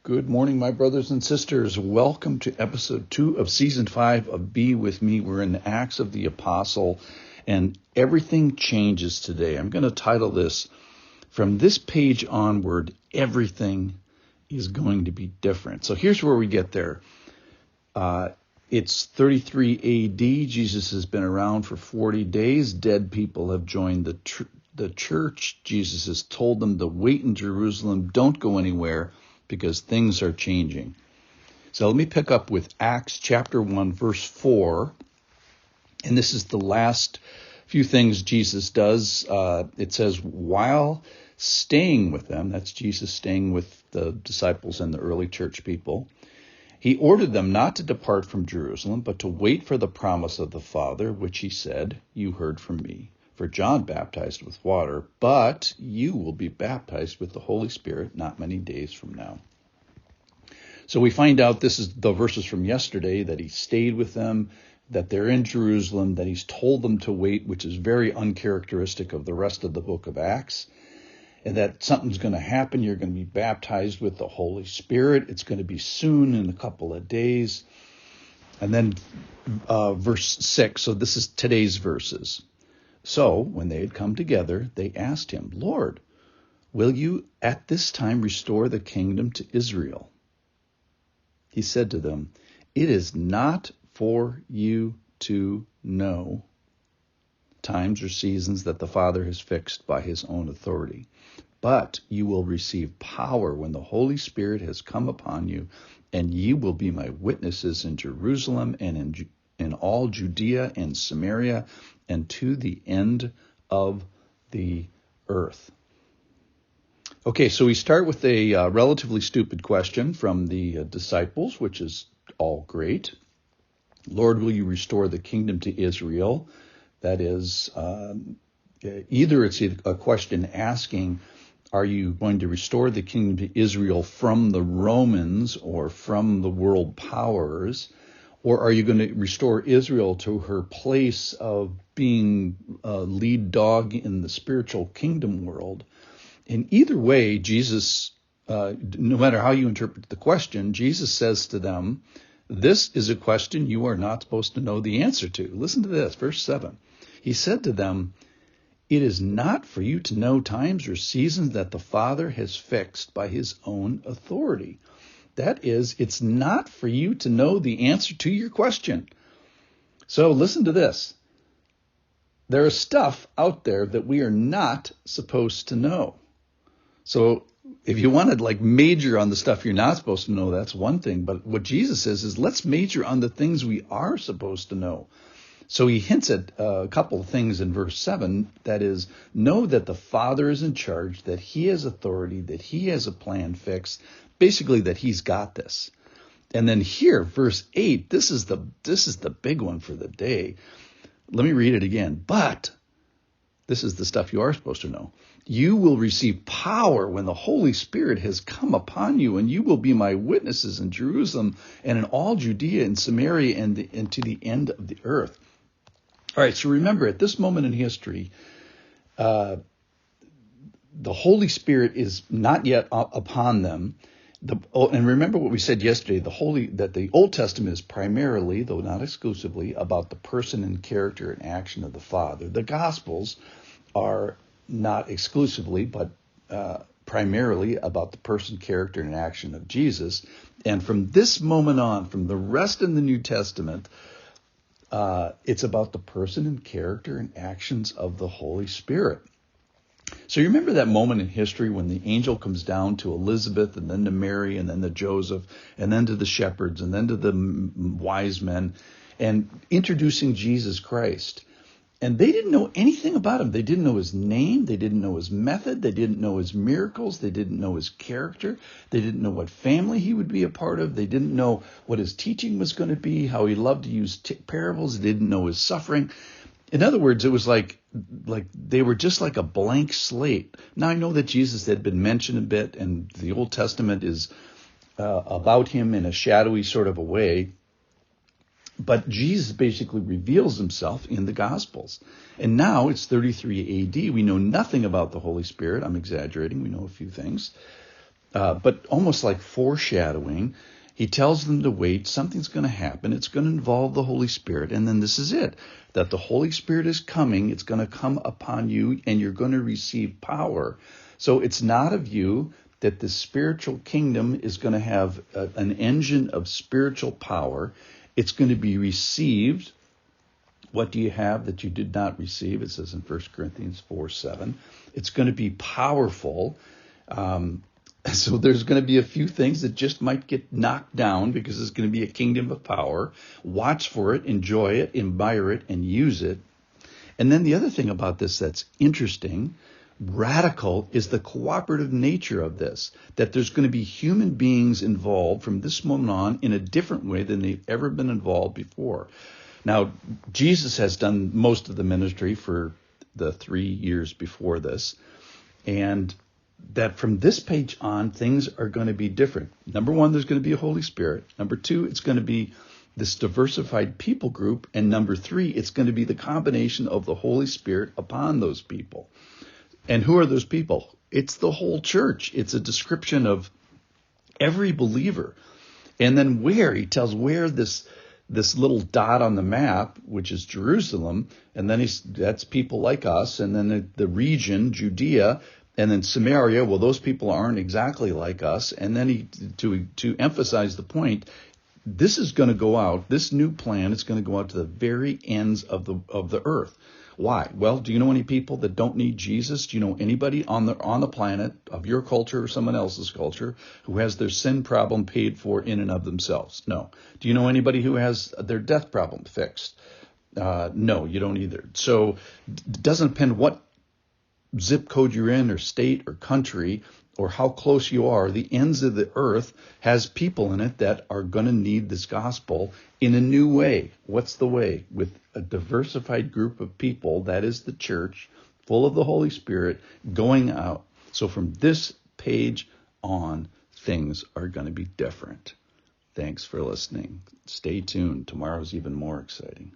Good morning, my brothers and sisters. Welcome to episode 2 of season 5 of Be With Me. We're in the Acts of the Apostle, and everything changes today. I'm going to title this, From This Page Onward, Everything is Going to Be Different. So here's where we get there. It's 33 AD. Jesus has been around for 40 days. Dead people have joined the church. Jesus has told them to wait in Jerusalem. Don't go anywhere, because things are changing. So let me pick up with Acts chapter 1, verse 4. And this is the last few things Jesus does. It says, while staying with them, that's Jesus staying with the disciples and the early church people, he ordered them not to depart from Jerusalem, but to wait for the promise of the Father, which he said, "You heard from me. For John baptized with water, but you will be baptized with the Holy Spirit not many days from now." So we find out, this is the verses from yesterday, that he stayed with them, that they're in Jerusalem, that he's told them to wait, which is very uncharacteristic of the rest of the book of Acts, and that something's going to happen. You're going to be baptized with the Holy Spirit. It's going to be soon, in a couple of days. And then verse 6, so this is today's verses. So, when they had come together, they asked him, "Lord, will you at this time restore the kingdom to Israel?" He said to them, "It is not for you to know times or seasons that the Father has fixed by his own authority, but you will receive power when the Holy Spirit has come upon you, and you will be my witnesses in Jerusalem and in all Judea and Samaria and to the end of the earth." Okay, so we start with a relatively stupid question from the disciples, which is all great. Lord, will you restore the kingdom to Israel? That is, either it's a question asking, are you going to restore the kingdom to Israel from the Romans or from the world powers? Or are you going to restore Israel to her place of being a lead dog in the spiritual kingdom world? In either way, Jesus, no matter how you interpret the question, Jesus says to them, this is a question you are not supposed to know the answer to. Listen to this, verse 7. He said to them, "It is not for you to know times or seasons that the Father has fixed by his own authority." That is, it's not for you to know the answer to your question. So listen to this. There is stuff out there that we are not supposed to know. So if you want to major on the stuff you're not supposed to know, that's one thing. But what Jesus says is, let's major on the things we are supposed to know. So he hints at a couple of things in verse 7. That is, know that the Father is in charge, that he has authority, that he has a plan fixed. Basically, that he's got this. And then here, verse 8, this is the big one for the day. Let me read it again. But this is the stuff you are supposed to know. You will receive power when the Holy Spirit has come upon you, and you will be my witnesses in Jerusalem and in all Judea and Samaria and to the end of the earth. All right, so remember, at this moment in history, the Holy Spirit is not yet upon them. And remember what we said yesterday, that the Old Testament is primarily, though not exclusively, about the person and character and action of the Father. The Gospels are not exclusively, but primarily about the person, character, and action of Jesus. And from this moment on, from the rest of the New Testament, it's about the person and character and actions of the Holy Spirit. So you remember that moment in history when the angel comes down to Elizabeth and then to Mary and then to Joseph and then to the shepherds and then to the wise men and introducing Jesus Christ. And they didn't know anything about him. They didn't know his name. They didn't know his method. They didn't know his miracles. They didn't know his character. They didn't know what family he would be a part of. They didn't know what his teaching was going to be, how he loved to use parables. They didn't know his suffering. In other words, it was like they were just like a blank slate. Now, I know that Jesus had been mentioned a bit, and the Old Testament is about him in a shadowy sort of a way. But Jesus basically reveals himself in the Gospels. And now it's 33 AD. We know nothing about the Holy Spirit. I'm exaggerating. We know a few things. but almost like foreshadowing. He tells them to wait. Something's going to happen. It's going to involve the Holy Spirit. And then this is it, that the Holy Spirit is coming. It's going to come upon you, and you're going to receive power. So it's not of you, that the spiritual kingdom is going to have an engine of spiritual power. It's going to be received. What do you have that you did not receive? It says in 1 Corinthians 4:7. It's going to be powerful. So there's going to be a few things that just might get knocked down because it's going to be a kingdom of power. Watch for it, enjoy it, admire it, and use it. And then the other thing about this that's interesting, radical, is the cooperative nature of this, that there's going to be human beings involved from this moment on in a different way than they've ever been involved before. Now, Jesus has done most of the ministry for the 3 years before this, and that from this page on, things are going to be different. Number one, there's going to be a Holy Spirit. Number two, it's going to be this diversified people group. And number three, it's going to be the combination of the Holy Spirit upon those people. And who are those people? It's the whole church. It's a description of every believer. And then where, he tells where this little dot on the map, which is Jerusalem, and then that's people like us, and then the region, Judea, and then Samaria, well, those people aren't exactly like us. And then to emphasize the point, this is going to go out, this new plan is going to go out to the very ends of the earth. Why? Well, do you know any people that don't need Jesus? Do you know anybody on the planet of your culture or someone else's culture who has their sin problem paid for in and of themselves? No. Do you know anybody who has their death problem fixed? No, you don't either. So it doesn't depend what zip code you're in or state or country or how close you are. The ends of the earth has people in it that are going to need this gospel in a new way. What's the way? With a diversified group of people, that is the church, full of the Holy Spirit, going out. So from this page on, things are going to be different. Thanks for listening. Stay tuned. Tomorrow's even more exciting.